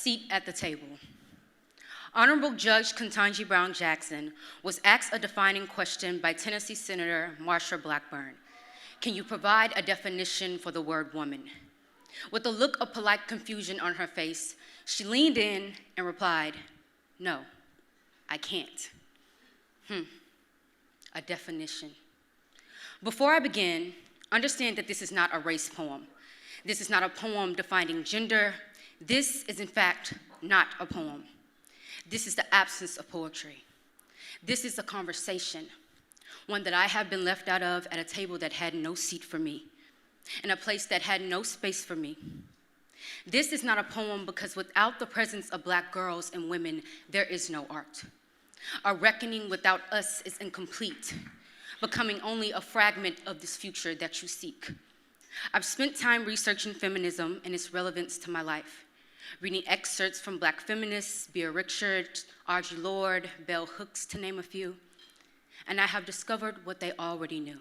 seat at the table. Honorable Judge Ketanji Brown Jackson was asked a defining question by Tennessee Senator Marsha Blackburn. Can you provide a definition for the word woman? With a look of polite confusion on her face, she leaned in and replied, no, I can't. A definition. Before I begin, understand that this is not a race poem. This is not a poem defining gender. This is, in fact, not a poem. This is the absence of poetry. This is a conversation, one that I have been left out of at a table that had no seat for me, in a place that had no space for me. This is not a poem because without the presence of Black girls and women, there is no art. A reckoning without us is incomplete, becoming only a fragment of this future that you seek. I've spent time researching feminism and its relevance to my life, reading excerpts from Black feminists, Bea Richard, Audre Lorde, Bell Hooks, to name a few, and I have discovered what they already knew.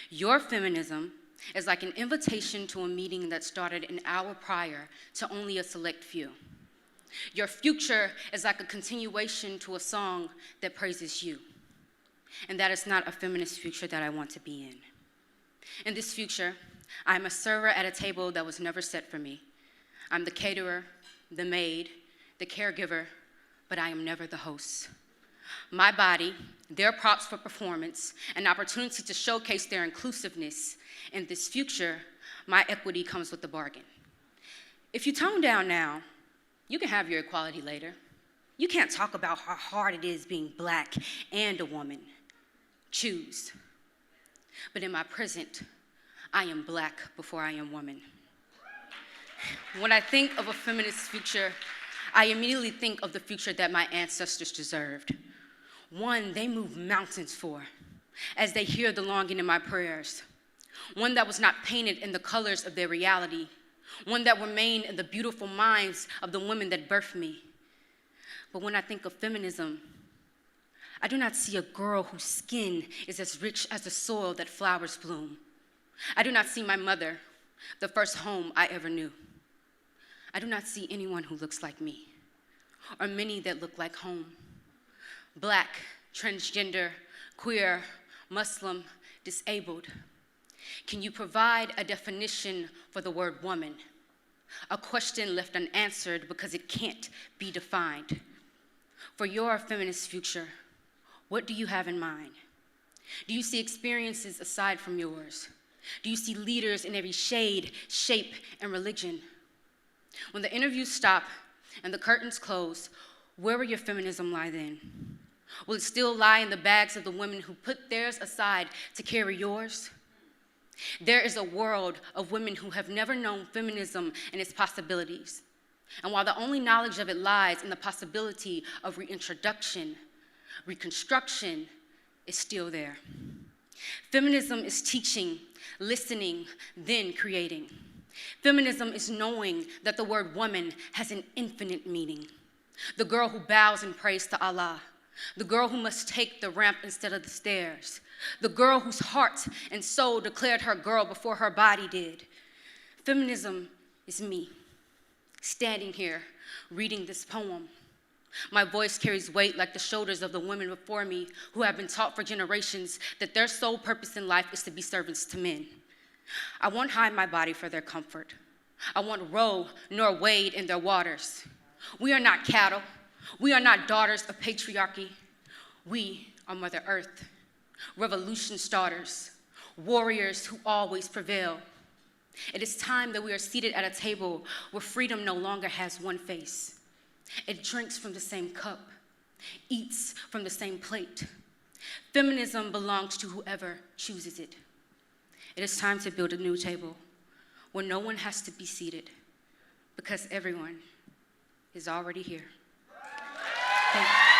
Your feminism is like an invitation to a meeting that started an hour prior to only a select few. Your future is like a continuation to a song that praises you. And that is not a feminist future that I want to be in. In this future, I'm a server at a table that was never set for me. I'm the caterer, the maid, the caregiver, but I am never the host. My body, their props for performance, an opportunity to showcase their inclusiveness. In this future, my equity comes with the bargain. If you tone down now, you can have your equality later. You can't talk about how hard it is being Black and a woman. Choose. But in my present, I am Black before I am woman. When I think of a feminist future, I immediately think of the future that my ancestors deserved. One they moved mountains for, as they hear the longing in my prayers. One that was not painted in the colors of their reality. One that remained in the beautiful minds of the women that birthed me. But when I think of feminism, I do not see a girl whose skin is as rich as the soil that flowers bloom. I do not see my mother, the first home I ever knew. I do not see anyone who looks like me, or many that look like home. Black, transgender, queer, Muslim, disabled. Can you provide a definition for the word woman? A question left unanswered because it can't be defined. For your feminist future, what do you have in mind? Do you see experiences aside from yours? Do you see leaders in every shade, shape, and religion? When the interviews stop and the curtains close, where will your feminism lie then? Will it still lie in the bags of the women who put theirs aside to carry yours? There is a world of women who have never known feminism and its possibilities. And while the only knowledge of it lies in the possibility of reintroduction, reconstruction is still there. Feminism is teaching, listening, then creating. Feminism is knowing that the word woman has an infinite meaning. The girl who bows in praise to Allah. The girl who must take the ramp instead of the stairs. The girl whose heart and soul declared her girl before her body did. Feminism is me, standing here, reading this poem. My voice carries weight like the shoulders of the women before me who have been taught for generations that their sole purpose in life is to be servants to men. I won't hide my body for their comfort. I won't row nor wade in their waters. We are not cattle. We are not daughters of patriarchy. We are Mother Earth, revolution starters, warriors who always prevail. It is time that we are seated at a table where freedom no longer has one face. It drinks from the same cup, eats from the same plate. Feminism belongs to whoever chooses it. It is time to build a new table where no one has to be seated because everyone is already here. Thank you.